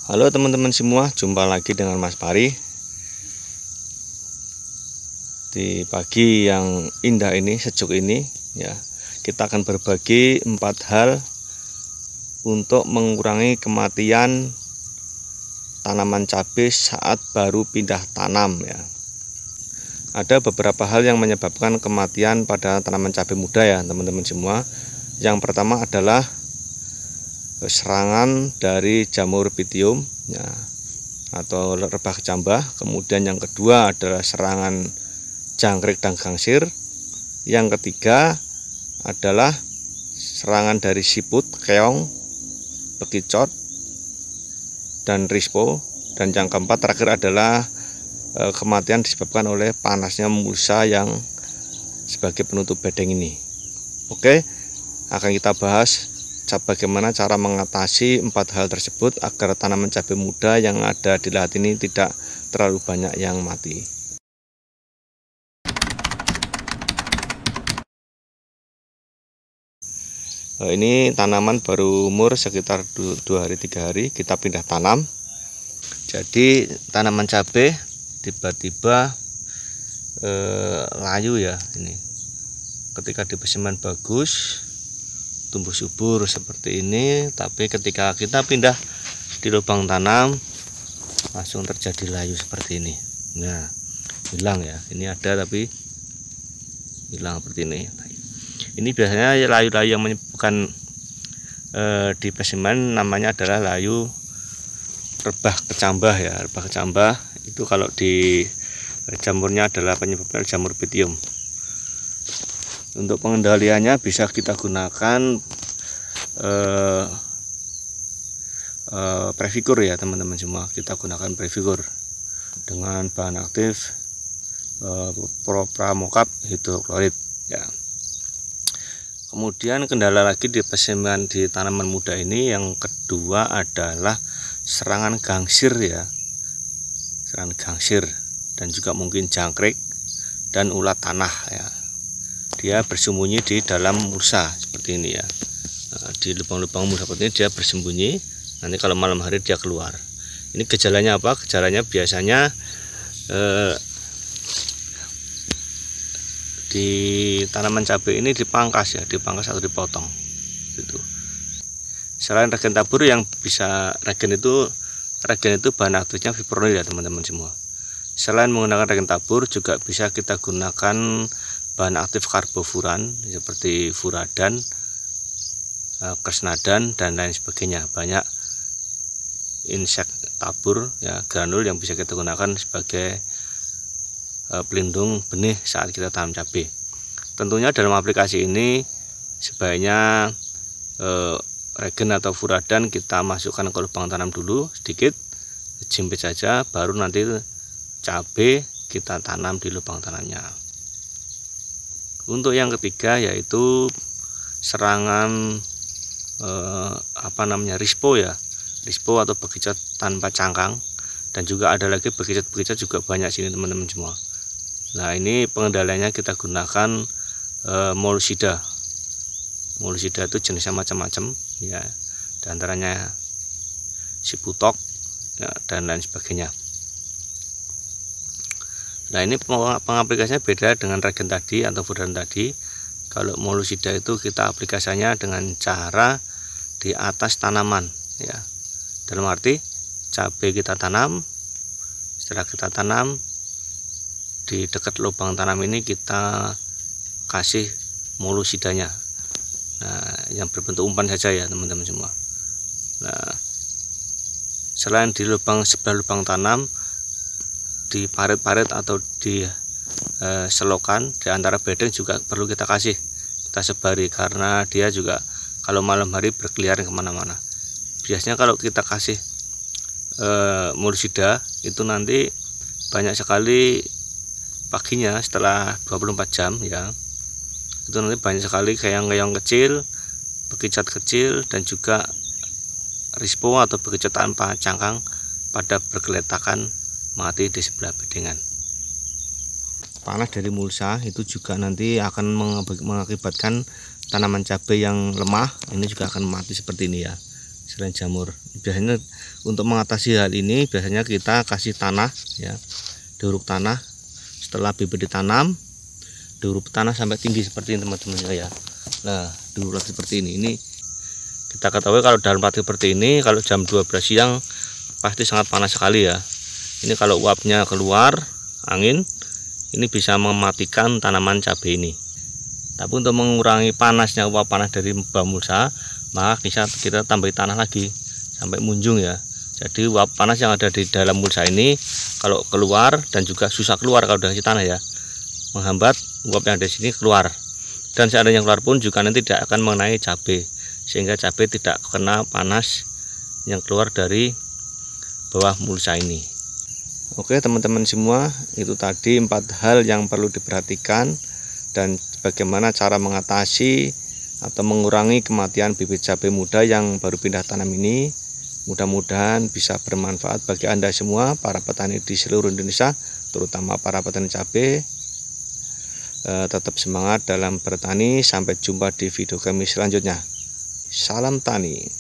Halo teman-teman semua, jumpa lagi dengan Mas Pari. Di pagi yang indah ini, sejuk ini ya, kita akan berbagi 4 hal untuk mengurangi kematian tanaman cabai saat baru pindah tanam ya. Ada beberapa hal yang menyebabkan kematian pada tanaman cabai muda ya teman-teman semua. Yang pertama adalah serangan dari jamur Pythium ya, atau rebah kecambah. Kemudian yang kedua adalah serangan jangkrik dan gangsir. Yang ketiga adalah serangan dari siput, keong, bekicot, dan rispo. Dan yang keempat terakhir adalah kematian disebabkan oleh panasnya mulsa yang sebagai penutup bedeng ini. Oke, akan kita bahas bagaimana cara mengatasi 4 hal tersebut agar tanaman cabai muda yang ada di lahat ini tidak terlalu banyak yang mati. Ini tanaman baru umur sekitar 2 hari 3 hari kita pindah tanam. Jadi tanaman cabai tiba-tiba layu ya ini. Ketika dipeseman bagus, tumbuh subur seperti ini, tapi ketika kita pindah di lubang tanam langsung terjadi layu seperti ini. Nah, hilang ya. Ini ada tapi hilang seperti ini. Ini biasanya layu-layu yang menyebabkan di peseman namanya adalah layu rebah kecambah ya. Rebah kecambah itu kalau di jamurnya adalah penyebabnya jamur Pythium. Untuk pengendaliannya bisa kita gunakan Previgur ya teman-teman semua. Kita gunakan Previgur dengan bahan aktif Propramocap hidroklorid ya. Kemudian kendala lagi di peseman di tanaman muda ini yang kedua adalah serangan gangsir ya. Serangan gangsir dan juga mungkin jangkrik dan ulat tanah ya. Dia bersembunyi di dalam mulsa seperti ini ya. Nah, di lubang-lubang mulsa seperti ini dia bersembunyi. Nanti kalau malam hari dia keluar. Ini gejalanya apa? Gejalanya biasanya di tanaman cabai ini dipangkas ya, dipangkas atau dipotong gitu. Selain regen tabur yang bisa regen itu bahan aktifnya fipronil ya teman-teman semua. Selain menggunakan regen tabur juga bisa kita gunakan bahan aktif karbofuran seperti furadan, kresnadan dan lain sebagainya. Banyak insek tabur ya, granul yang bisa kita gunakan sebagai pelindung benih saat kita tanam cabai. Tentunya dalam aplikasi ini sebaiknya regen atau furadan kita masukkan ke lubang tanam dulu sedikit, jimpit saja, baru nanti cabai kita tanam di lubang tanamnya. Untuk yang ketiga yaitu serangan rispo ya, rispo atau bekicot tanpa cangkang, dan juga ada lagi bekicot juga banyak sini teman-teman semua. Nah ini pengendaliannya kita gunakan molusida. Molusida itu jenisnya macam-macam ya, diantaranya siputok ya, dan lain sebagainya. Nah ini pengaplikasinya beda dengan regen tadi atau furadan tadi. Kalau molusida itu kita aplikasinya dengan cara di atas tanaman ya. Dalam arti cabai kita tanam, setelah kita tanam di dekat lubang tanam ini kita kasih molusidanya. Nah yang berbentuk umpan saja ya teman-teman semua. Nah selain di sebelah lubang tanam, di parit-parit atau di selokan di antara bedeng juga perlu kita sebari, karena dia juga kalau malam hari berkeliaran kemana-mana. Biasanya kalau kita kasih molusida itu nanti banyak sekali paginya setelah 24 jam ya, itu nanti banyak sekali keong-keong kecil, bekicot kecil, dan juga rispo atau bekicot tanpa cangkang pada bergeletakan mati di sebelah bedengan. Panas dari mulsa itu juga nanti akan mengakibatkan tanaman cabai yang lemah ini juga akan mati seperti ini ya. selain jamur. Biasanya untuk mengatasi hal ini biasanya kita kasih tanah ya, diuruk tanah. Setelah bibit ditanam, diuruk tanah sampai tinggi seperti ini teman-teman ya. Nah, diuruk seperti ini. Ini kita ketahui kalau dalam praktik seperti ini, kalau jam 12 siang pasti sangat panas sekali ya. Ini kalau uapnya keluar angin, ini bisa mematikan tanaman cabai ini. Tapi untuk mengurangi panasnya, uap panas dari bamulsa, maka kita tambah tanah lagi sampai munjung ya. Jadi uap panas yang ada di dalam mulsa ini kalau keluar, dan juga susah keluar kalau udah tanah ya, menghambat uap yang ada di sini keluar. Dan seandainya keluar pun juga nanti tidak akan mengenai cabai, sehingga cabai tidak kena panas yang keluar dari bawah mulsa ini. Oke teman-teman semua, itu tadi 4 hal yang perlu diperhatikan dan bagaimana cara mengatasi atau mengurangi kematian bibit cabai muda yang baru pindah tanam ini. Mudah-mudahan bisa bermanfaat bagi Anda semua, para petani di seluruh Indonesia, terutama para petani cabai. Tetap semangat dalam bertani. Sampai jumpa di video kami selanjutnya. Salam tani.